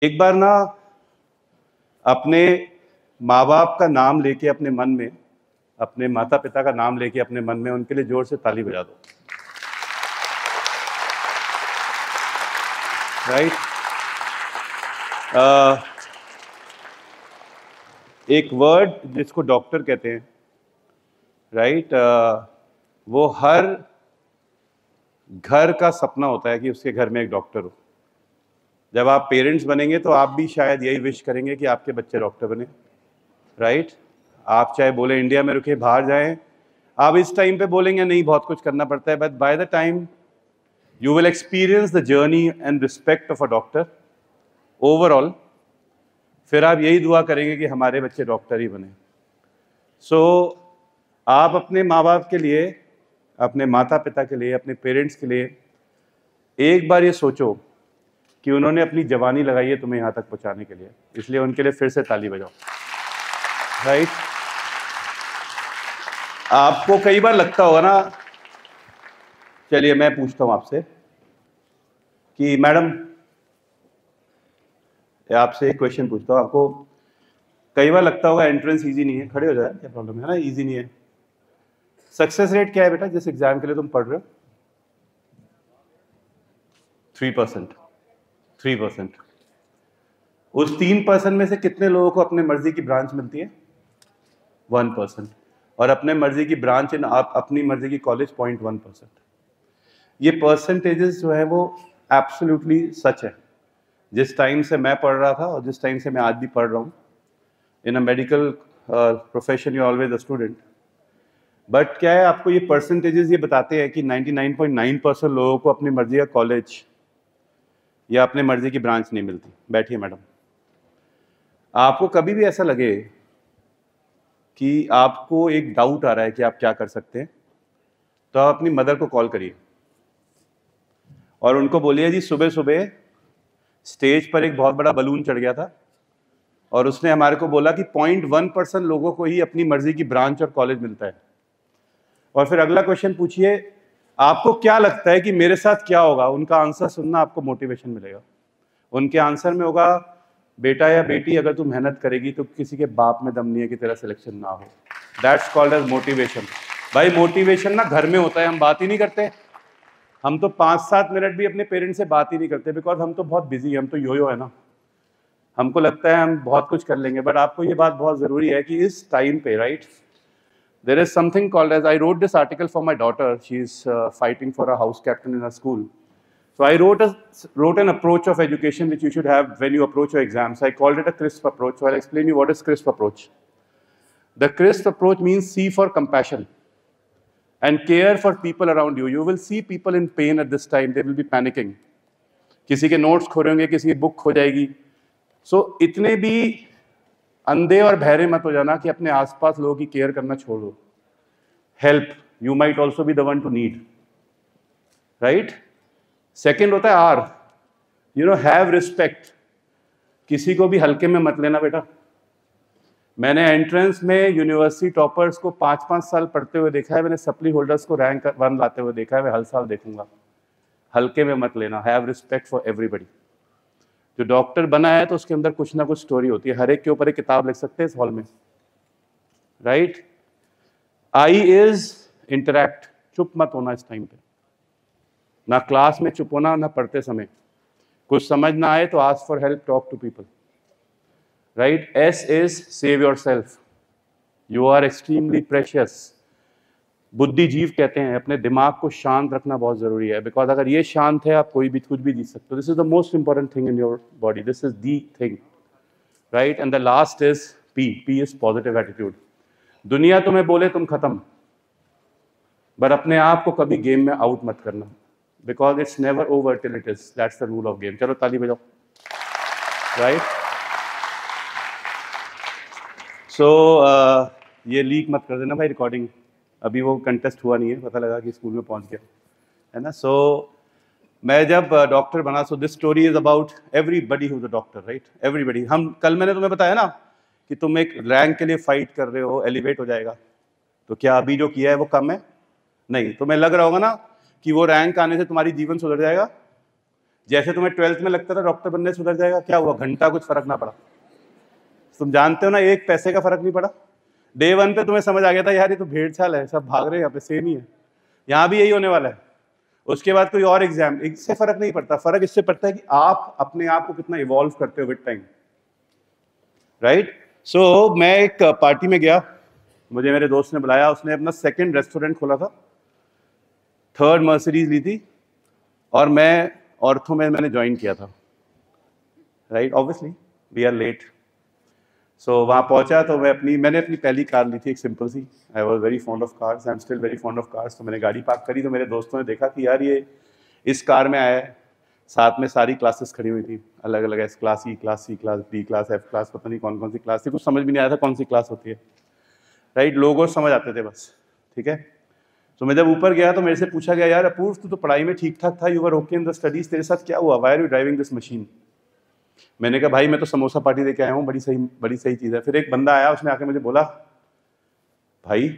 एक बार ना अपने माँ बाप का नाम लेके अपने मन में, अपने माता पिता का नाम लेके अपने मन में उनके लिए जोर से ताली बजा दो। राइट? एक वर्ड जिसको डॉक्टर कहते हैं, राइट? वो हर घर का सपना होता है कि उसके घर में एक डॉक्टर हो। जब आप पेरेंट्स बनेंगे तो आप भी शायद यही विश करेंगे कि आपके बच्चे डॉक्टर बने, राइट? आप चाहे बोले इंडिया में रुके बाहर जाएं, आप इस टाइम पे बोलेंगे नहीं बहुत कुछ करना पड़ता है, but by the time you will experience the journey and respect of a doctor overall, फिर आप यही दुआ करेंगे कि हमारे बच्चे डॉक्टर ही बने। सो आप अपने माँ बाप के लिए, अपने माता पिता के लिए, अपने पेरेंट्स के लिए एक बार ये सोचो कि उन्होंने अपनी जवानी लगाई है तुम्हें यहाँ तक पहुँचाने के लिए, इसलिए उनके लिए फिर से ताली बजाओ। राइट? आपको कई बार लगता होगा ना, चलिए मैं पूछता हूँ आपसे कि मैडम, आपसे एक क्वेश्चन पूछता हूँ। आपको कई बार लगता होगा एंट्रेंस इजी नहीं है, खड़े हो जाए, क्या प्रॉब्लम है ना, इजी नहीं है। सक्सेस रेट क्या है बेटा जिस एग्जाम के लिए तुम पढ़ रहे हो? 3%। 3%। उस 3% में से कितने लोगों को अपने मर्जी की ब्रांच मिलती है? 1%। और अपने मर्जी की ब्रांच इन अपनी मर्जी की कॉलेज 0.1%। ये परसेंटेजेस जो है वो एब्सोल्युटली सच है। जिस टाइम से मैं पढ़ रहा था और जिस टाइम से मैं आज भी पढ़ रहा हूँ, in a medical profession you always a student, but क्या है, आपको ये परसेंटेजेस ये बताते हैं कि 99.9% लोगों को अपनी मर्जी का कॉलेज या अपने मर्जी की ब्रांच नहीं मिलती। बैठिए मैडम। आपको कभी भी ऐसा लगे कि आपको एक डाउट आ रहा है कि आप क्या कर सकते हैं, तो आप अपनी मदर को कॉल करिए और उनको बोलिए जी सुबह सुबह स्टेज पर एक बहुत बड़ा बलून चढ़ गया था और उसने हमारे को बोला कि 0.1% लोगों को ही अपनी मर्जी की ब्रांच और कॉलेज मिलता है। और फिर अगला क्वेश्चन पूछिए, आपको क्या लगता है कि मेरे साथ क्या होगा? उनका आंसर सुनना आपको मोटिवेशन मिलेगा। उनके आंसर में होगा, बेटा या बेटी अगर तू मेहनत करेगी तो किसी के बाप में दम नहीं है कि तेरा सिलेक्शन ना हो। That's called as motivation. भाई मोटिवेशन ना घर में होता है, हम बात ही नहीं करते। हम तो 5-7 मिनट भी अपने पेरेंट्स से बात ही नहीं करते, बिकॉज हम तो बहुत बिजी हैं, हम तो यो है ना, हमको लगता है हम बहुत कुछ कर लेंगे। बट आपको ये बात बहुत जरूरी है कि इस टाइम पे, right, there is something called as, I wrote this article for my daughter. She's fighting for a house captain in her school. So I wrote an approach of education which you should have when you approach your exams. I called it a CRISP approach. So I'll explain you what is CRISP approach. The CRISP approach means C for compassion and care for people around you. You will see people in pain at this time. They will be panicking. किसी के notes खो रहे होंगे, किसी की book खो जाएगी। So इतने भी अंधे और बहरे मत हो जाना कि अपने आसपास लोगों की केयर करना छोड़ दो। Help, you might also be the one to need, right? Second होता है are, you know, have respect. किसी को भी हल्के में मत लेना बेटा। मैंने एंट्रेंस में यूनिवर्सिटी टॉपर्स को 5-5 साल पढ़ते हुए देखा है, मैंने सप्ली होल्डर्स को रैंक 1 लाते हुए देखा है, मैं हर साल देखूंगा। हल्के में मत लेना, हैव रिस्पेक्ट फॉर एवरीबडी। जो डॉक्टर बना है तो उसके अंदर कुछ ना कुछ स्टोरी होती है, हर एक के ऊपर एक किताब लिख सकते हैं इस हॉल में, राइट? आई इज इंटरैक्ट, चुप मत होना इस टाइम पे, ना क्लास में चुप होना, ना पढ़ते समय। कुछ समझ ना आए तो ask for help, talk to people, right? As is save yourself, you are extremely precious. बुद्धिजीव कहते हैं अपने दिमाग को शांत रखना बहुत जरूरी है, बिकॉज अगर ये शांत है आप कोई भी कुछ भी जीत सकते हो। This is the most important thing in your body, this is the thing, right? And the last is P, P is positive attitude. दुनिया तुम्हें बोले तुम खत्म, बट अपने आप को कभी गेम में आउट मत करना, because it's never over till it is, that's the rule of game. चलो ताली बजाओ, राइट? सो ये लीक मत कर देना भाई रिकॉर्डिंग, अभी वो कंटेस्ट हुआ नहीं है, पता लगा कि स्कूल में पहुंच गया है ना। सो मैं जब डॉक्टर बना, so this story is about everybody who is a doctor, right? Everybody. हम कल मैंने तुम्हें बताया ना कि तुम एक रैंक के लिए फाइट कर रहे हो, एलिवेट हो जाएगा, तो क्या अभी जो किया है वो कम है? नहीं। तुम्हें लग रहा होगा ना कि वो रैंक आने से तुम्हारी जीवन सुधर जाएगा? जैसे तुम्हें 12th में लगता था डॉक्टर बनने से सुधर जाएगा, क्या हुआ? घंटा कुछ फर्क ना पड़ा। तुम जानते हो ना, 1 पैसे का फर्क नहीं पड़ा। डे 1 पे तुम्हें समझ आ गया था यार ये तो भेड़ चाल है, सब भाग रहे हैं यहाँ पे, सेम ही है। यहाँ भी यही होने वाला है। उसके बाद कोई और एग्जाम, इससे फर्क नहीं पड़ता। फर्क इससे पड़ता है कि आप अपने आप को कितना इवॉल्व करते हो विद टाइम, राइट? सो मैं एक पार्टी में गया, मुझे मेरे दोस्त ने बुलाया, उसने अपना 2nd रेस्टोरेंट खोला था, 3rd मर्सिडीज ली थी, और मैं ऑर्थो में मैंने ज्वाइन किया था, right? Obviously we are late. So वहाँ पहुँचा तो मैंने अपनी पहली कार ली थी, एक सिंपल सी। I was very fond of cars, I am still very fond of cars. तो मैंने गाड़ी पार्क करी, तो मेरे दोस्तों ने देखा कि यार ये इस कार में आया है, साथ में सारी क्लासेस खड़ी हुई थी, अलग अलग, S class, E class, C class, D class, F class, पता नहीं कौन कौन सी क्लास थी, कुछ समझ भी नहीं आया था कौन सी क्लास होती है, राइट? लोगों समझ आते थे बस, ठीक है? तो मैं जब ऊपर गया तो मेरे से पूछा गया, यार अपूर्व तू तो पढ़ाई में ठीक ठाक था, you were okay in the studies, तेरे साथ क्या हुआ? Why are you driving this machine? मैंने कहा भाई मैं तो समोसा पार्टी देके आया हूँ, बड़ी सही चीज़ है। फिर एक बंदा आया, उसने आके मुझे बोला, भाई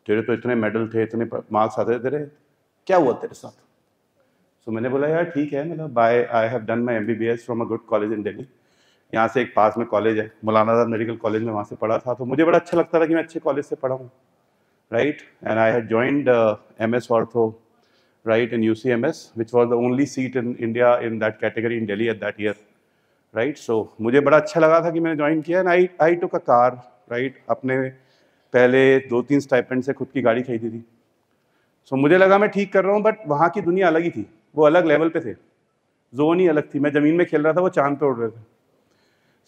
तेरे तो इतने मेडल थे, इतने मार्क्स आते थे तेरे, क्या हुआ तेरे साथ? तो मैंने बोला यार ठीक है, मतलब I have done my MBBS from a good college in Delhi. यहाँ से एक पास में कॉलेज है, मौलाना आज़ाद मेडिकल कॉलेज में, वहाँ से पढ़ा था। तो मुझे बड़ा अच्छा लगता था कि मैं अच्छे कॉलेज से पढ़ा हूँ, right? And I had joined MS ortho, right, in UCMS, which was the only seat in India in that category in Delhi at that year, right? So मुझे बड़ा अच्छा लगा था कि मैंने ज्वाइन किया, and I took a car, right? अपने पहले 2-3 स्टाइपेंड से खुद की गाड़ी खरीदी थी। सो मुझे लगा मैं ठीक कर रहा हूँ, बट वहाँ की दुनिया अलग ही थी, वो अलग लेवल पे थे, जोन ही अलग थी। मैं ज़मीन में खेल रहा था, वो चांद पे उड़ रहे थे।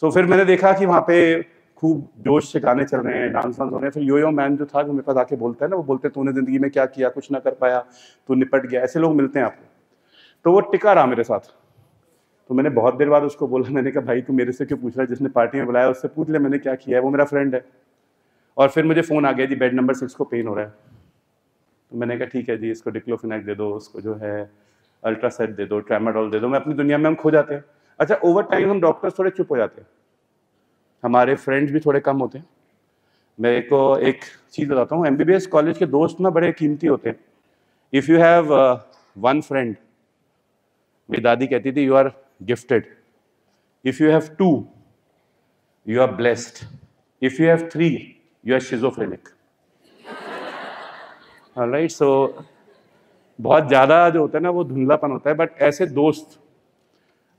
सो फिर मैंने देखा कि वहाँ पे खूब जोश से गाने चल रहे हैं, डांस वांस हो रहे हैं। फिर योयो मैन जो था, जो मेरे पास आके बोलता है ना, वो बोलते हैं तूने जिंदगी में क्या किया, कुछ ना कर पाया, तू निपट गया, ऐसे लोग मिलते हैं आपको। तो वो टिका रहा मेरे साथ। तो मैंने बहुत देर बाद उसको बोला, मैंने कहा भाई तू मेरे से क्यों पूछ रहा है, जिसने पार्टी में बुलाया उससे पूछ ले मैंने क्या किया है, वो मेरा फ्रेंड है। और फिर मुझे फ़ोन आ गया जी, बेड नंबर 6 को पेन हो रहा है। तो मैंने कहा ठीक है जी, इसको डिक्लोफिनेक दे दो, उसको जो है अल्ट्रासेट दे दो, ट्रेमाडोल दे दो। मैं अपनी दुनिया में हम खो जाते हैं। अच्छा, ओवर टाइम हम डॉक्टर्स थोड़े चुप हो जाते हैं, हमारे फ्रेंड्स भी थोड़े कम होते हैं। मेरे को एक चीज़ बताता हूँ, MBBS कॉलेज के दोस्त ना बड़े कीमती होते हैं। इफ़ यू हैव 1 फ्रेंड, मेरी दादी कहती थी, you are gifted. If you have 2, you are blessed. If you have 3, you are schizophrenic. Right? So बहुत ज़्यादा जो होता है ना, वो धुंधलापन होता है। बट ऐसे दोस्त,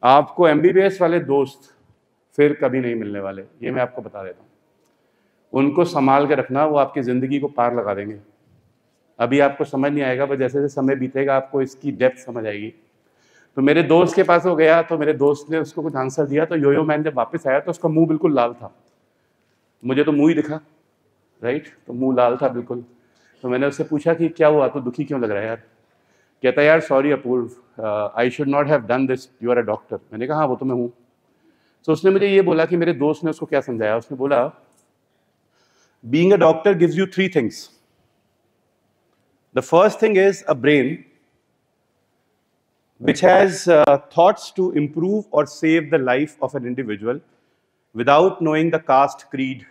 आपको MBBS वाले दोस्त फिर कभी नहीं मिलने वाले, ये मैं आपको बता देता हूँ। उनको संभाल के रखना, वो आपकी ज़िंदगी को पार लगा देंगे। अभी आपको समझ नहीं आएगा, पर जैसे जैसे समय बीतेगा आपको इसकी डेप्थ समझ आएगी। तो मेरे दोस्त के पास वो गया, तो मेरे दोस्त ने उसको कुछ आंसर दिया। तो योयो मैन जब वापस आया तो उसका मुंह बिल्कुल लाल था, मुझे तो मुंह ही दिखा, राइट? तो मुंह लाल था बिल्कुल। तो मैंने उससे पूछा कि क्या हुआ, तो दुखी क्यों लग रहा है यार? कहता है यार sorry Apoorv, I should not have done this, you are a doctor. मैंने कहा हाँ वो तो मैं हूँ। तो उसने मुझे ये बोला कि मेरे दोस्त ने उसको क्या समझाया। उसने बोला, being a doctor gives you 3 things. The first thing is a brain which has thoughts to improve or save the life of an individual without knowing the caste, creed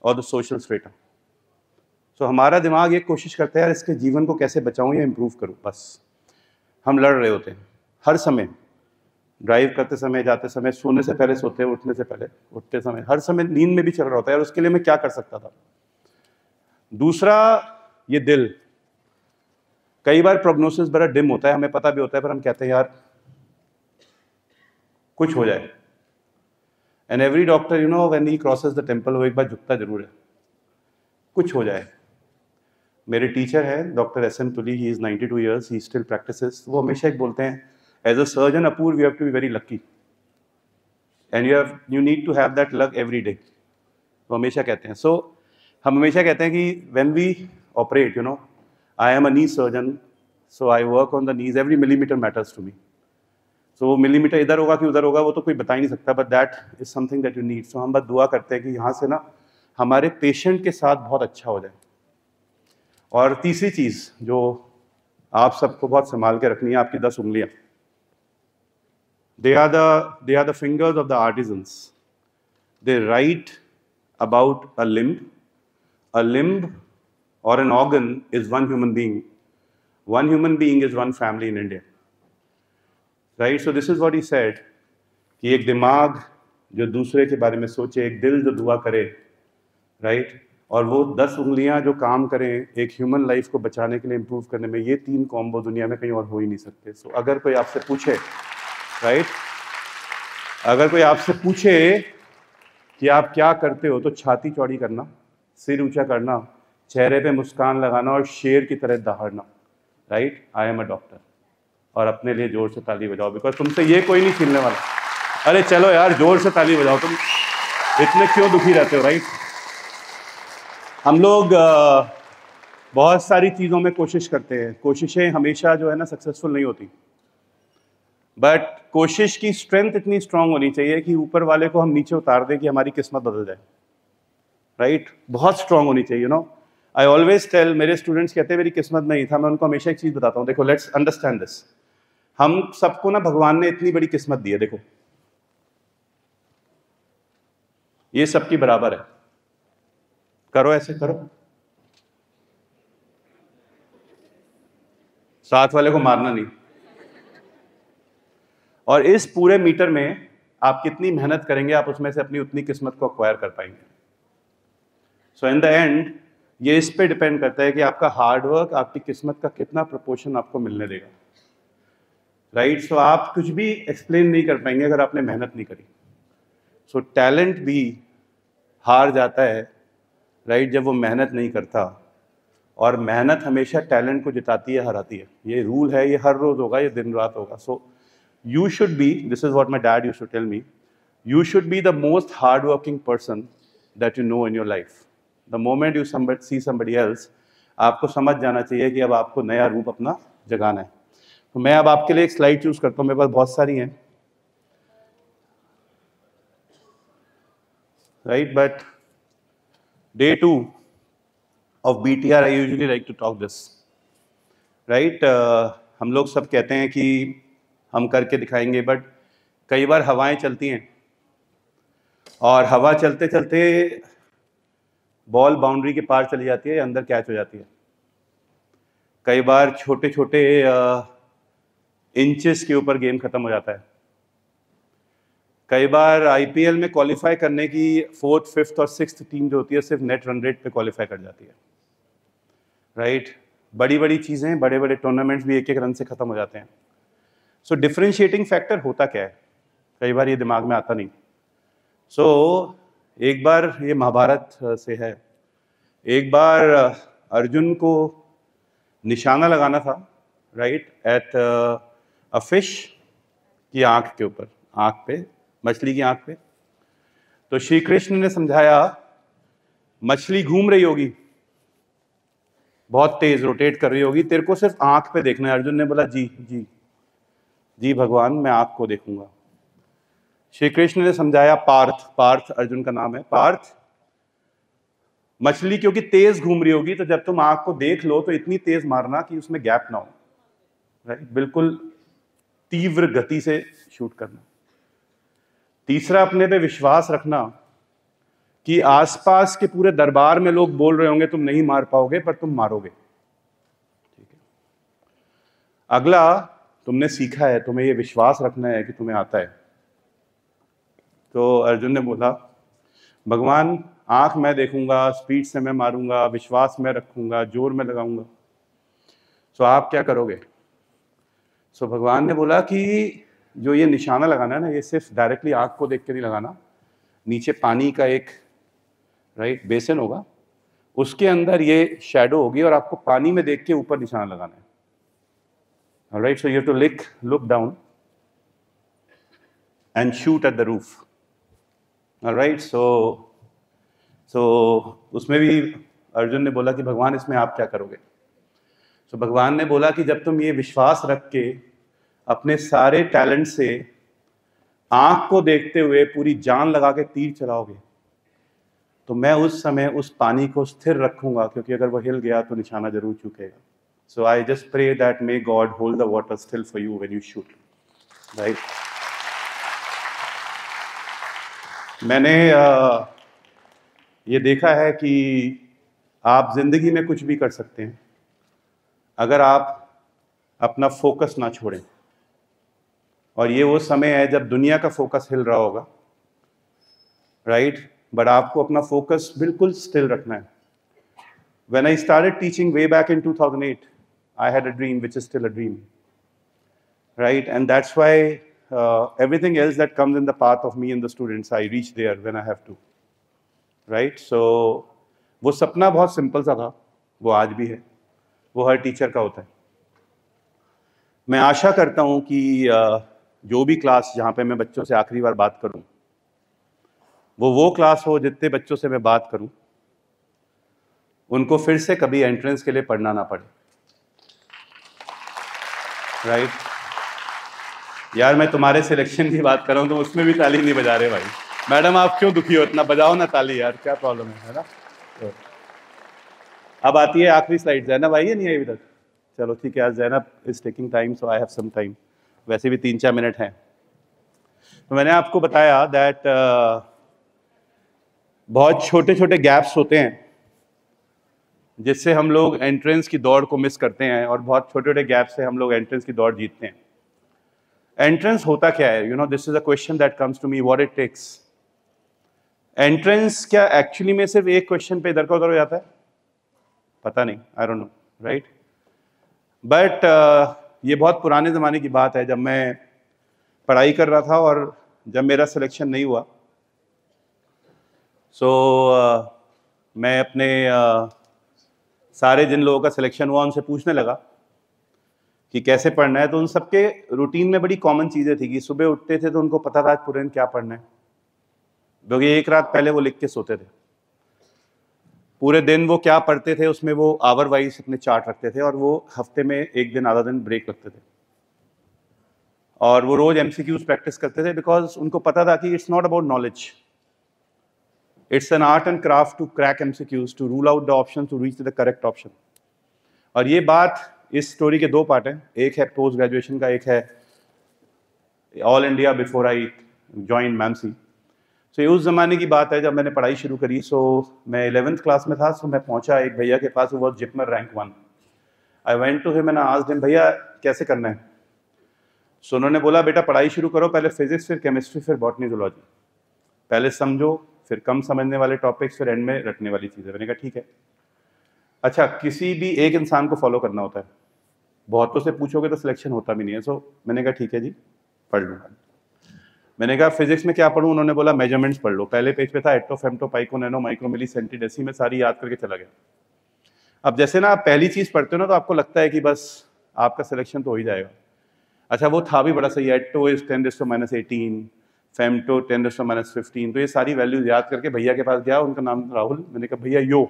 or the social strata. So हमारा दिमाग ये कोशिश करता है यार इसके जीवन को कैसे बचाऊं या इम्प्रूव करूं। बस हम लड़ रहे होते हैं हर समय, ड्राइव करते समय, जाते समय, सोने से पहले सोते हैं, उठने से पहले, उठते समय, हर समय नींद में भी चल रहा होता है यार उसके लिए मैं क्या कर सकता था। दूसरा, ये दिल, कई बार प्रोग्नोसिस बड़ा डिम होता है, हमें पता भी होता है, पर हम कहते हैं यार कुछ हो जाए। And every doctor, you know, when he crosses the temple, वो एक बार झुकता जरूर है, कुछ हो जाए। मेरे टीचर है doctor SM Tuli, he is 92 years, he still practises. वो हमेशा एक बोलते हैं, as a surgeon Apoorv you have to be very lucky and you need to have that luck every day. वो हमेशा कहते हैं। सो हम हमेशा कहते हैं कि when we operate, you know, I am a knee surgeon, so I work on the knees, every millimetre matters to me. So वो मिलीमीटर इधर होगा कि उधर होगा वो तो कोई बता ही नहीं सकता, but that is something that you need. So हम बस दुआ करते हैं कि यहाँ से ना हमारे पेशेंट के साथ बहुत अच्छा हो जाए। और तीसरी चीज़ जो आप सबको बहुत संभाल के रखनी है, आपकी 10 उंगलियां। They are the fingers of the artisans. They write about a limb. A limb or an organ is one human being. One human being is one family in India. Right? So this is what he said कि एक दिमाग जो दूसरे के बारे में सोचे, एक दिल जो दुआ करे, राइट, और वो 10 उंगलियां जो काम करें एक ह्यूमन लाइफ को बचाने के लिए, इम्प्रूव करने में, ये 3 कॉम्बो दुनिया में कहीं और हो ही नहीं सकते। सो अगर कोई आपसे पूछे, राइट, अगर कोई आपसे पूछे कि आप क्या करते हो, तो छाती चौड़ी करना, सिर ऊंचा करना, चेहरे पे मुस्कान लगाना और शेर की तरह दहाड़ना, right, I am a doctor, और अपने लिए जोर से ताली बजाओ, बिकॉज तुमसे ये कोई नहीं छीनने वाला। अरे चलो यार, जोर से ताली बजाओ, तुम इतने क्यों दुखी रहते हो, राइट? हम लोग बहुत सारी चीज़ों में कोशिश करते हैं, कोशिशें हमेशा जो है ना सक्सेसफुल नहीं होती, बट कोशिश की स्ट्रेंथ इतनी स्ट्रांग होनी चाहिए कि ऊपर वाले को हम नीचे उतार दें कि हमारी किस्मत बदल जाए, राइट? बहुत स्ट्रांग होनी चाहिए, नो। आई ऑलवेज टेल, मेरे स्टूडेंट्स कहते हैं मेरी किस्मत नहीं था, मैं उनको हमेशा एक चीज़ बताता हूँ, देखो, लेट्स अंडरस्टैंड दिस। हम सबको ना भगवान ने इतनी बड़ी किस्मत दी है, देखो, ये सबकी बराबर है। करो, ऐसे करो, साथ वाले को मारना नहीं। और इस पूरे मीटर में आप कितनी मेहनत करेंगे, आप उसमें से अपनी उतनी किस्मत को अक्वायर कर पाएंगे। सो इन द एंड ये इस पे डिपेंड करता है कि आपका हार्डवर्क आपकी किस्मत का कितना प्रोपोर्शन आपको मिलने देगा, राइट? सो आप कुछ भी एक्सप्लेन नहीं कर पाएंगे अगर आपने मेहनत नहीं करी। सो टैलेंट भी हार जाता है, राइट, जब वो मेहनत नहीं करता, और मेहनत हमेशा टैलेंट को जिताती है, हराती है। ये रूल है, ये हर रोज होगा, ये दिन रात होगा। सो you should be, this is what my dad used to tell me, you should be the most hardworking person that you know in your life. The moment you see somebody else, आपको समझ जाना चाहिए कि अब आपको नया रूप अपना जगाना है। तो मैं अब आपके लिए एक स्लाइड चूज करता हूँ, मेरे पास बहुत सारी हैं, right, but day 2 of BTR I usually like to talk this, right? हम लोग सब कहते हैं कि हम करके दिखाएंगे, बट कई बार हवाएं चलती हैं और हवा चलते चलते बॉल बाउंड्री के पार चली जाती है या अंदर कैच हो जाती है। कई बार छोटे छोटे इंचेस के ऊपर गेम खत्म हो जाता है। कई बार आईपीएल में क्वालिफाई करने की 4th, 5th और 6th टीम जो होती है सिर्फ नेट रन रेट पे क्वालिफाई कर जाती है, राइट? बड़ी बड़ी चीज़ें, बड़े बड़े टूर्नामेंट्स भी 1-1 रन से खत्म हो जाते हैं। सो डिफरेंशिएटिंग फैक्टर होता क्या है, कई बार ये दिमाग में आता नहीं। सो एक बार, ये महाभारत से है, एक बार अर्जुन को निशाना लगाना था, राइट, एट अ फिश की आंख के ऊपर, आंख पे, मछली की आंख पे। तो श्री कृष्ण ने समझाया, मछली घूम रही होगी, बहुत तेज रोटेट कर रही होगी, तेरे को सिर्फ आंख पे देखना है। अर्जुन ने बोला, जी जी जी भगवान, मैं आंख को देखूंगा। श्री कृष्ण ने समझाया, पार्थ, पार्थ अर्जुन का नाम है, पार्थ, मछली क्योंकि तेज घूम रही होगी, तो जब तुम आंख को देख लो तो इतनी तेज मारना कि उसमें गैप ना हो, राइट, बिल्कुल तीव्र गति से शूट करना। तीसरा, अपने पे विश्वास रखना कि आसपास के पूरे दरबार में लोग बोल रहे होंगे तुम नहीं मार पाओगे, पर तुम मारोगे, ठीक है? अगला, तुमने सीखा है, तुम्हें ये विश्वास रखना है कि तुम्हें आता है। तो अर्जुन ने बोला, भगवान, आंख मैं देखूंगा, स्पीड से मैं मारूंगा, विश्वास मैं रखूंगा, जोर में लगाऊंगा, सो आप क्या करोगे? सो भगवान ने बोला कि जो ये निशाना लगाना है ना, ये सिर्फ डायरेक्टली आंख को देख के नहीं लगाना, नीचे पानी का एक, राइट, बेसिन होगा, उसके अंदर ये शैडो होगी और आपको पानी में देख के ऊपर निशाना लगाना है। Alright, so you have to look down and shoot at the roof. Alright, so उसमें भी अर्जुन ने बोला कि भगवान, इसमें आप क्या करोगे? तो भगवान ने बोला कि जब तुम ये विश्वास रख के अपने सारे टैलेंट से आंख को देखते हुए पूरी जान लगा के तीर चलाओगे, तो मैं उस समय उस पानी को स्थिर रखूंगा, क्योंकि अगर वो हिल गया तो निशाना जरूर चूकेगा। So I just pray that may God hold the water still for you when you shoot, right? मैंने ये देखा है कि आप जिंदगी में कुछ भी कर सकते हैं अगर आप अपना फोकस ना छोड़ें। और ये वो समय है जब दुनिया का फोकस हिल रहा होगा, राइट? बट आपको अपना फोकस बिल्कुल स्टिल रखना है. When I started teaching way back in 2008, I had a dream which is still a dream, right? And that's why everything else that comes in the path of me and the students, I reach there when I have to, right? So वो सपना बहुत simple सा था, वो आज भी है, वो हर टीचर का होता है. मैं आशा करता हूँ कि जो भी क्लास जहाँ पे मैं बच्चों से आखिरी बार बात करूँ, वो क्लास हो जितने बच्चों से मैं बात करूँ उनको फिर से कभी एंट्रेंस के लिए पढ़ना ना पड़े, राइट? यार मैं तुम्हारे सिलेक्शन की बात कर रहा हूँ तो उसमें भी ताली नहीं बजा रहे भाई. मैडम आप क्यों दुखी हो इतना, बजाओ ना ताली यार, क्या प्रॉब्लम है ना? तो अब आती है आखिरी स्लाइड. जैनब आई है नहीं आई अभी तक? चलो ठीक है, आज Zainab is taking time so I have some time. वैसे भी 3-4 मिनट हैं. तो मैंने आपको बताया दैट बहुत छोटे छोटे गैप्स होते हैं जिससे हम लोग एंट्रेंस की दौड़ को मिस करते हैं, और बहुत छोटे छोटे गैप से हम लोग एंट्रेंस की दौड़ जीतते हैं. एंट्रेंस होता क्या है? You know, this is a question that comes to me, what it takes. Entrance क्या एक्चुअली में सिर्फ एक क्वेश्चन पे इधर का उधर हो जाता है? पता नहीं, I don't know, right? But ये बहुत पुराने ज़माने की बात है, जब मैं पढ़ाई कर रहा था और जब मेरा सिलेक्शन नहीं हुआ, मैं अपने सारे जिन लोगों का सिलेक्शन हुआ उनसे पूछने लगा कि कैसे पढ़ना है. तो उन सबके रूटीन में बड़ी कॉमन चीज़ें थी कि सुबह उठते थे तो उनको पता था आज पूरे दिन क्या पढ़ना है, क्योंकि एक रात पहले वो लिख के सोते थे. पूरे दिन वो क्या पढ़ते थे उसमें वो आवर वाइज अपने चार्ट रखते थे, और वो हफ्ते में एक दिन आधा दिन ब्रेक रखते थे, और वो रोज MCQs प्रैक्टिस करते थे, बिकॉज उनको पता था कि it's not about knowledge, it's an art and craft to crack MCQs, to rule out the option, to reach the correct option. और ये बात, इस स्टोरी के दो पार्ट हैं, एक है पोस्ट ग्रेजुएशन का, एक है all India before I join MAMC. So ये उस ज़माने की बात है जब मैंने पढ़ाई शुरू करी. सो मैं 11th क्लास में था. सो मैं पहुंचा एक भैया के पास, वो was JIPMER rank 1. I went to him and asked him, भैया कैसे करना है? सो उन्होंने बोला, बेटा पढ़ाई शुरू करो, पहले फिजिक्स, फिर केमिस्ट्री, फिर बॉटनी, जूलॉजी. पहले समझो, फिर कम समझने वाले टॉपिक्स, फिर एंड में रटने वाली चीज़ें. मैंने कहा ठीक है. अच्छा, किसी भी एक इंसान को फॉलो करना होता है, बहुतों से पूछोगे तो सिलेक्शन होता भी नहीं है. सो मैंने कहा ठीक है जी, पढ़ लूँगा. मैंने कहा फिजिक्स में क्या पढ़ूं? उन्होंने बोला मेजरमेंट्स पढ़ लो. पहले पेज पे था एटो, फेमटो, पाइको, नैनो, माइक्रो, मिली, सेंटी, डेसी, में सारी याद करके चला गया. अब जैसे ना आप पहली चीज़ पढ़ते हो ना तो आपको लगता है कि बस आपका सिलेक्शन तो हो ही जाएगा. अच्छा, वो था भी बड़ा सही. एटो इज 10⁻18, फेमटो 10⁻15. तो ये सारी वैल्यूज याद करके भैया के पास गया, उनका नाम राहुल. मैंने कहा भैया यो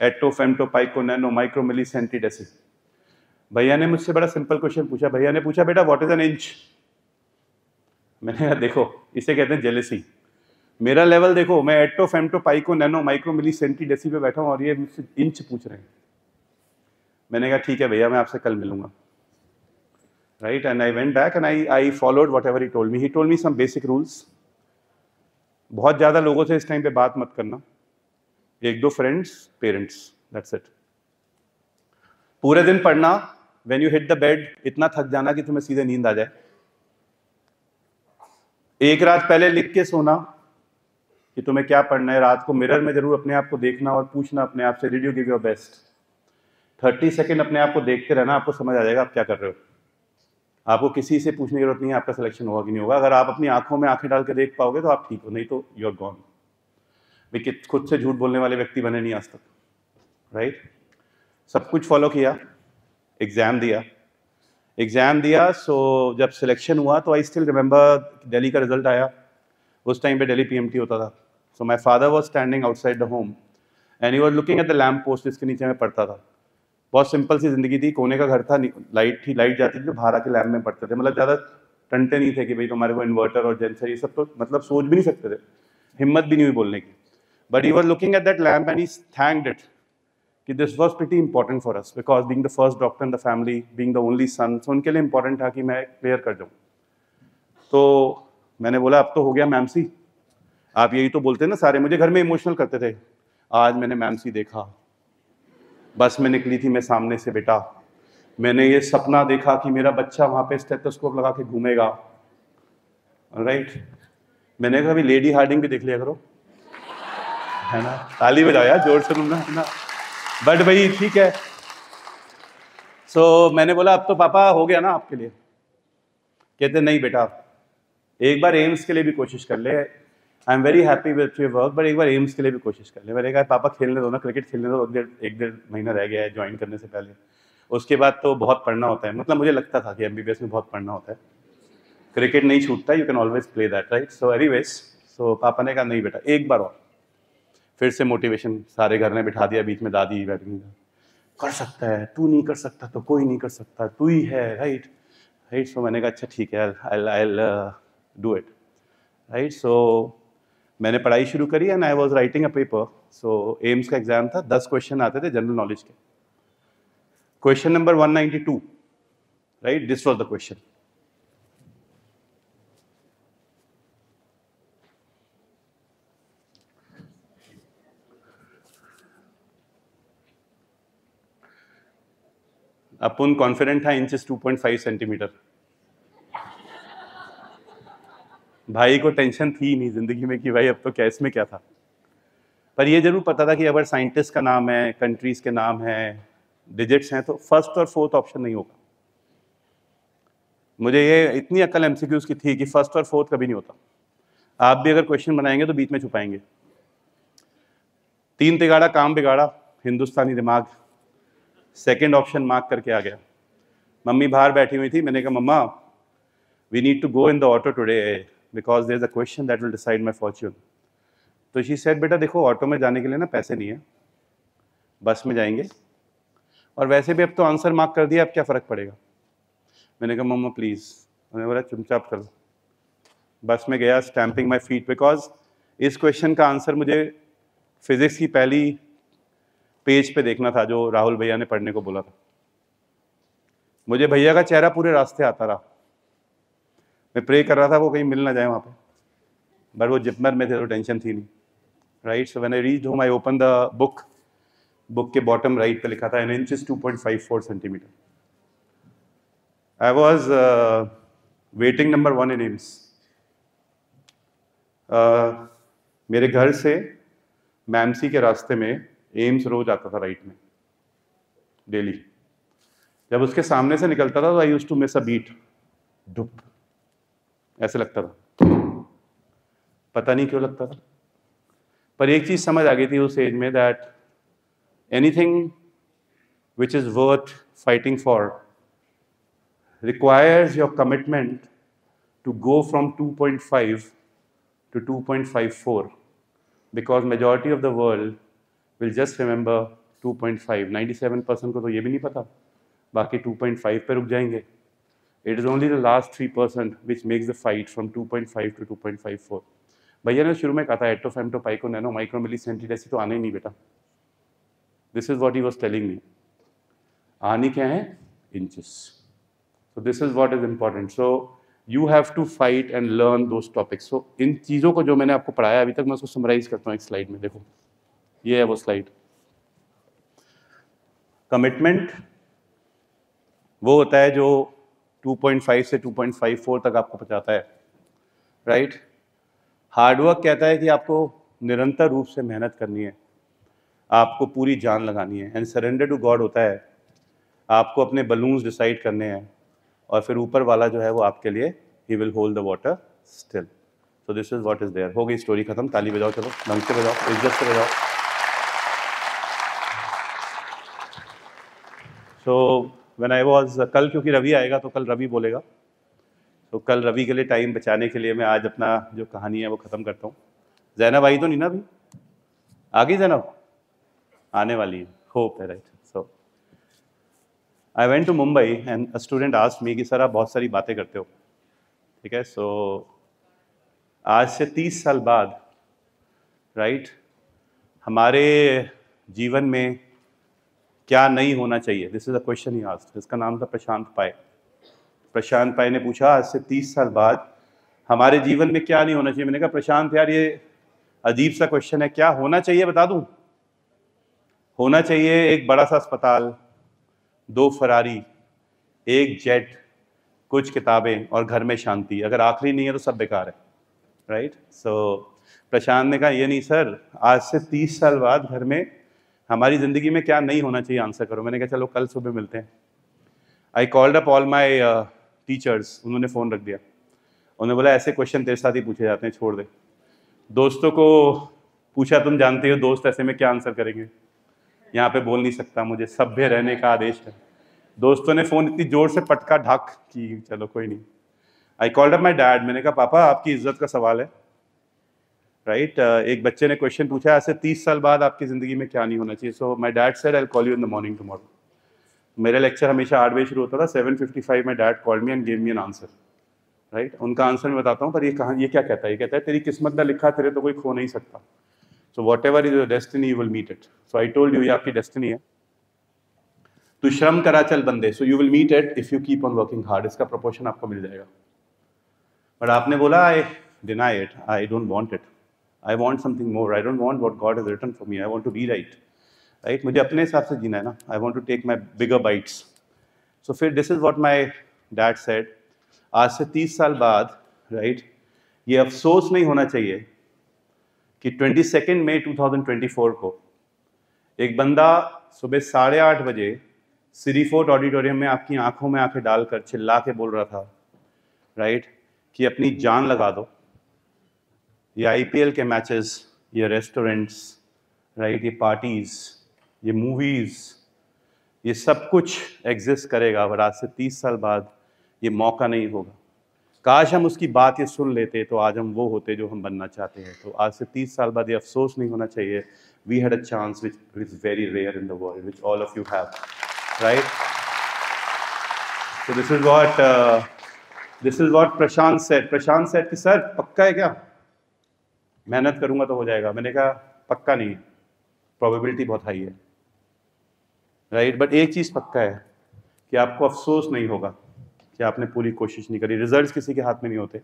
एटो, फेमटो, पाइको, नैनो, माइक्रो, मिली, सेंटी, डेसी. भैया ने मुझसे बड़ा सिंपल क्वेश्चन पूछा. भैया ने पूछा, बेटा व्हाट इज एन इंच? मैंने कहा देखो, इसे कहते हैं जेलेसी. मेरा लेवल देखो, मैं एटो, फेमटो, पाइको, नैनो, माइक्रो, मिली, सेंटी, डेसी पे बैठा हूँ और ये मुझसे इंच पूछ रहे हैं. मैंने कहा ठीक है भैया, मैं आपसे कल मिलूंगा, right? And I went back and I followed whatever he told me. He told me some basic rules. बहुत ज़्यादा लोगों से इस टाइम पे बात मत करना, 1-2 फ्रेंड्स, पेरेंट्स, दैट्स इट. पूरे दिन पढ़ना, when you hit the bed इतना थक जाना कि तुम्हें सीधे नींद आ जाए. एक रात पहले लिख के सोना कि तुम्हें क्या पढ़ना है. रात को मिरर में जरूर अपने आप को देखना और पूछना अपने आप से, did you give your best? 30 second अपने आप को देखते रहना, आपको समझ आ जाएगा आप क्या कर रहे हो. आपको किसी से पूछने की जरूरत नहीं है आपका सिलेक्शन होगा कि नहीं होगा. अगर आप अपनी आंखों में आंखें डाल के देख पाओगे तो आप ठीक हो, नहीं तो यू आर गॉन. लेकिन खुद से झूठ बोलने वाले व्यक्ति बने नहीं आज तक, राइट? सब कुछ फॉलो किया, एग्जाम दिया. सो जब सिलेक्शन हुआ तो आई स्टिल रिमेंबर दिल्ली का रिजल्ट आया. उस टाइम पे दिल्ली PMT होता था. So my father was standing outside the home and he was looking at the lamp post जिसके नीचे मैं पढ़ता था. बहुत सिंपल सी जिंदगी थी, कोने का घर था, लाइट थी, लाइट जाती थी तो बाहर आके लैम्प में पढ़ते थे. मतलब ज़्यादा टंटे नहीं थे कि भाई तुम्हारे को इन्वर्टर और जेंसर ये सब तो मतलब सोच भी नहीं सकते थे, हिम्मत भी नहीं हुई बोलने की. But he was looking at that lamp and he thanked it कि this was pretty important for us, because being the first doctor in the family, being the only son, so उनके लिए इंपॉर्टेंट था कि मैं clear कर जाऊँ. तो मैंने बोला अब तो हो गया मैमसी. आप यही तो बोलते हैं ना सारे. मुझे घर में इमोशनल करते थे, आज मैंने मैमसी देखा, बस में निकली थी मैं सामने से बेटा, मैंने ये सपना देखा कि मेरा बच्चा वहाँ पे स्टेथोस्कोप लगा के घूमेगा, राइट। मैंने कहा अभी लेडी हार्डिंग भी देख लिया करो, है ना। ताली बजाओ यार जोर से तुमने, है ना। बट भाई ठीक है। सो मैंने बोला अब तो पापा हो गया ना आपके लिए। कहते नहीं बेटा, एक बार एम्स के लिए भी कोशिश कर ले। I am very happy with your work, but एक बार एम्स के लिए भी कोशिश कर ले। मैंने कहा पापा खेलने दो ना, क्रिकेट खेलने दो, एक डेढ़ महीना रह गया है ज्वाइन करने से पहले, उसके बाद तो बहुत पढ़ना होता है। मतलब मुझे लगता था कि एमबीबीएस में बहुत पढ़ना होता है, क्रिकेट नहीं छूटता, you can always play that, right. So anyways, so पापा ने कहा नहीं बेटा एक बार और। फिर से मोटिवेशन, सारे घर ने बिठा दिया, बीच में दादी बैठ गई, कर सकता है, तू नहीं कर सकता तो कोई नहीं कर सकता, तू ही है, राइट राइट। सो मैंने कहा अच्छा ठीक है, आई डू इट, राइट। सो मैंने पढ़ाई शुरू करी and I was writing a paper. So AIIMS का एग्जाम था, 10 क्वेश्चन आते थे जनरल नॉलेज के। Question number 192, right, this was the question. अपुन कॉन्फिडेंट था, इंचेस 2.5 सेंटीमीटर। भाई को टेंशन थी नहीं जिंदगी में कि भाई अब तो कैश में क्या था, पर ये जरूर पता था कि अगर साइंटिस्ट का नाम है, कंट्रीज के नाम है, डिजिट्स हैं, तो फर्स्ट और फोर्थ ऑप्शन नहीं होगा। मुझे ये इतनी अक्ल एमसीक्यूज की थी कि फर्स्ट और फोर्थ कभी नहीं होता। आप भी अगर क्वेश्चन बनाएंगे तो बीच में छुपाएंगे। 3 तिगाड़ा काम बिगाड़ा, हिंदुस्तानी दिमाग, सेकंड ऑप्शन मार्क करके आ गया। मम्मी बाहर बैठी हुई थी, मैंने कहा मम्मा we need to go in the auto today because there is a question that will decide my fortune. तो शी सेड बेटा देखो ऑटो में जाने के लिए ना पैसे नहीं है, बस में जाएंगे, और वैसे भी अब तो आंसर मार्क कर दिया, अब क्या फ़र्क पड़ेगा। मैंने कहा मम्मा प्लीज़। उन्होंने बोला चुपचाप करो। बस में गया, स्टैम्पिंग माई फीट, बिकॉज इस क्वेश्चन का आंसर मुझे फिजिक्स की पहली पेज पे देखना था जो राहुल भैया ने पढ़ने को बोला था। मुझे भैया का चेहरा पूरे रास्ते आता रहा। मैं प्रे कर रहा था वो कहीं मिल ना जाए वहाँ पे, बट वो जिपमर में थे तो टेंशन थी नहीं, right. So when I reached home I open the book. Book के बॉटम राइट पे लिखा था an inch is 2.54 centimetre. I was waiting number 1 in AIIMS. मेरे घर से मैमसी के रास्ते में एम्स रोज आता था राइट में, डेली। जब उसके सामने से निकलता था तो I used to miss a beat, डुप ऐसे लगता था, पता नहीं क्यों लगता था। पर एक चीज समझ आ गई थी उस एज में, that anything which is worth fighting for requires your commitment to go from 2.5 to 2.54, because majority of the world will just remember 2.5. 97% को तो ये भी नहीं पता, बाकी 2.5 पे रुक जाएंगे। It is only the last 3% which makes the fight from 2.5 to 2.54. भैया ने शुरू में कहा था एटो फेमटो पाइको नैनो माइक्रो मिली सेंटीमीटर, ऐसी तो आने ही नहीं बेटा। This is what he was telling me. आनी क्या है? Inches. So this is what is important. So you have to fight and learn those topics. So इन चीज़ों को जो मैंने आपको पढ़ाया अभी तक, मैं उसको समराइज करता हूँ एक स्लाइड में। देखो ये है वो स्लाइड। कमिटमेंट वो होता है जो 2.5 से 2.54 तक आपको पहुँचाता है, राइट। हार्डवर्क कहता है कि आपको निरंतर रूप से मेहनत करनी है, आपको पूरी जान लगानी है। एंड सरेंडर टू गॉड होता है आपको अपने बलून्स डिसाइड करने हैं, और फिर ऊपर वाला जो है वो आपके लिए he will hold the water still. So this is what is there. हो गई स्टोरी खत्म। ताली बजाओ, चलो ढंग से बजाओ, इज्जत से बजाओ। सो व्हेन आई वाज, कल क्योंकि रवि आएगा तो कल रवि बोलेगा, तो कल रवि के लिए टाइम बचाने के लिए मैं आज अपना जो कहानी है वो ख़त्म करता हूँ। जैनब आई तो नहीं ना अभी? आ गई जैनब? आने वाली है, होप है, right. So I went to Mumbai and a student asked me कि सर आप बहुत सारी बातें करते हो, ठीक है। सो आज से 30 साल बाद, राइट, हमारे जीवन में क्या नहीं होना चाहिए, this is a question he asked. इसका नाम था प्रशांत पाय। प्रशांत पाय ने पूछा आज से 30 साल बाद हमारे जीवन में क्या नहीं होना चाहिए। मैंने कहा प्रशांत यार ये अजीब सा क्वेश्चन है, क्या होना चाहिए बता दूं? होना चाहिए एक बड़ा सा अस्पताल, 2 फरारी, एक जेट, कुछ किताबें और घर में शांति। अगर आखिरी नहीं है तो सब बेकार है, राइट? सो प्रशांत ने कहा ये नहीं सर, आज से 30 साल बाद घर में हमारी ज़िंदगी में क्या नहीं होना चाहिए, आंसर करो। मैंने कहा चलो कल सुबह मिलते हैं। I called up all my teachers, उन्होंने फ़ोन रख दिया। उन्होंने बोला ऐसे क्वेश्चन तेरे साथ ही पूछे जाते हैं, छोड़ दे। दोस्तों को पूछा, तुम जानते हो दोस्त ऐसे में क्या आंसर करेंगे, यहाँ पे बोल नहीं सकता, मुझे सभ्य रहने का आदेश है। दोस्तों ने फ़ोन इतनी ज़ोर से पटका ढाक कि चलो कोई नहीं। I called up my dad, मैंने कहा पापा आपकी इज्जत का सवाल है, राइट? एक बच्चे ने क्वेश्चन पूछा, ऐसे 30 साल बाद आपकी ज़िंदगी में क्या नहीं होना चाहिए। So my dad said I will call you in the morning tomorrow. मेरा लेक्चर हमेशा 8 बजे शुरू होता था। 7:55 my dad called me and gave me an answer, right? उनका आंसर मैं बताता हूँ, पर ये क्या कहता है? ये कहता है तेरी किस्मत में लिखा तेरे तो कोई खो नहीं सकता। So whatever is your destiny you will meet it. So I told you ये आपकी डेस्टिनी है, तू श्रम करा चल बंदे, so you will meet it if you keep on working hard. इसका प्रोपोर्शन आपको मिल जाएगा। बट आपने बोला I deny it, I don't want it, I want something more, I don't want what God has written for me, I want to rewrite, right? मुझे अपने हिसाब से जीना है ना, I want to take my bigger bites. So फिर this is what my dad said, आज से 30 साल बाद, राइट, ये अफसोस नहीं होना चाहिए कि 22 मई 2024 को एक बंदा सुबह 8:30 बजे सिटी फोर्ट ऑडिटोरियम में आपकी आंखों में आंखें डालकर चिल्ला के बोल रहा था, राइट, कि अपनी जान लगा दो। ये IPL के मैचेस, ये रेस्टोरेंट्स, राइट, ये पार्टीज, ये मूवीज, ये सब कुछ एग्जिस्ट करेगा, पर आज से 30 साल बाद ये मौका नहीं होगा। काश हम उसकी बात ये सुन लेते तो आज हम वो होते जो हम बनना चाहते हैं। तो आज से 30 साल बाद ये अफसोस नहीं होना चाहिए। We had a chance which is very rare in the world, which all of you have, right? So this is what Prashant said. Prashant said कि सर पक्का है क्या, मेहनत करूंगा तो हो जाएगा। मैंने कहा पक्का नहीं, प्रोबेबिलिटी बहुत हाई है, राइट? बट एक चीज़ पक्का है कि आपको अफसोस नहीं होगा कि आपने पूरी कोशिश नहीं करी। रिजल्ट्स किसी के हाथ में नहीं होते,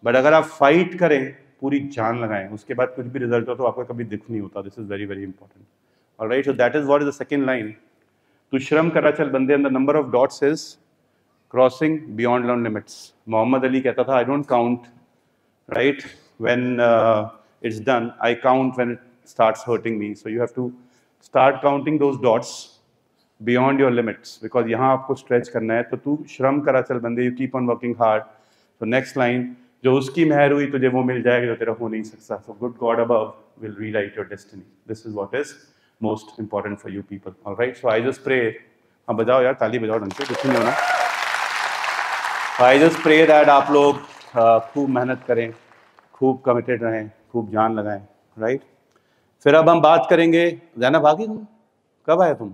बट अगर आप फाइट करें, पूरी जान लगाएं, उसके बाद कुछ भी रिजल्ट हो तो आपको कभी दुख नहीं होता। This is very very important, alright? So that is what is the second line, तू श्रम करा चल बंदे, and the number of dots is crossing beyond learn limits. Muhammad Ali कहता था I don't count, right, when it's done, I count when it starts hurting me. So you have to start counting those dots beyond your limits, because यहाँ आपको stretch करना है। तो तू श्रम करा चल बंदे, you keep on working hard. तो नेक्स्ट लाइन, जो उसकी मेहर हुई तुझे वो मिल जाएगा जो तेरा हो नहीं सकता। So good God above will rewrite your destiny. This is what is most important for you people, alright? So I just pray, हाँ बजाओ यार, ताली बजाओ ढंग से, कुछ नहीं होना। आई जस्ट प्रे दैट आप लोग खूब मेहनत करें, खूब कमिटेड रहें, खूब जान लगाएं, राइट? फिर अब हम बात करेंगे, जैनब आ गई तुम, कब आए तुम?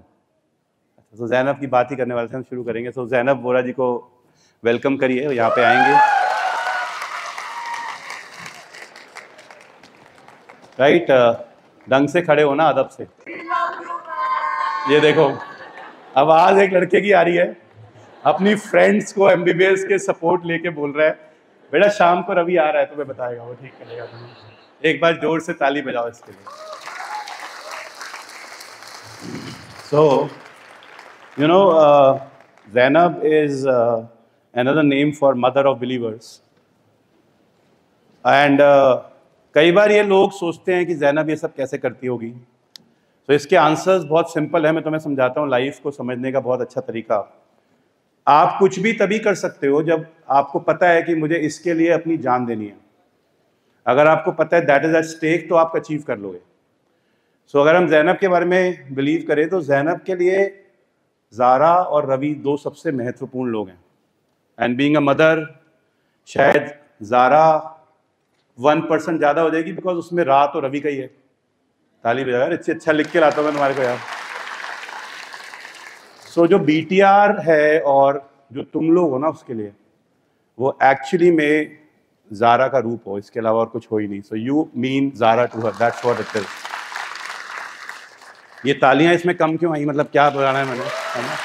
तो जैनब की बात ही करने वाले थे, हम शुरू करेंगे। तो जैनब बोरा जी को वेलकम करिए, यहाँ पे आएंगे, राइट? ढंग से खड़े होना, अदब से। ये देखो आवाज एक लड़के की आ रही है, अपनी फ्रेंड्स को MBBS के सपोर्ट लेके बोल रहा है, बेटा शाम को रवि आ रहा है, तुम्हें बताएगा, वो ठीक करेगा। एक बार जोर से ताली बजाओ इसके लिए। सो you know, Zainab is another name for mother of believers. And कई बार ये लोग सोचते हैं कि जैनब ये सब कैसे करती होगी। तो इसके आंसर्स बहुत सिंपल है, मैं तुम्हें समझाता हूँ। लाइफ को समझने का बहुत अच्छा तरीका, आप कुछ भी तभी कर सकते हो जब आपको पता है कि मुझे इसके लिए अपनी जान देनी है। अगर आपको पता है दैट इज एट स्टेक, तो आप अचीव कर लोगे। सो अगर हम जैनब के बारे में बिलीव करें तो जैनब के लिए ज़ारा और रवि दो सबसे महत्वपूर्ण लोग हैं। एंड बीइंग अ मदर, शायद ज़ारा 1% ज़्यादा हो जाएगी, बिकॉज उसमें रात और रवि का ही है। ताली बजा यार, इससे अच्छा लिख के लाता हूँ मैं तुम्हारे को यार। सो जो BTR है और जो तुम लोग हो ना, उसके लिए वो एक्चुअली में ज़ारा का रूप हो, इसके अलावा और कुछ हो ही नहीं। So you mean Zara to her, that's what it is. ये तालियां इसमें कम क्यों आई, मतलब क्या बताना है मैंने, है ना?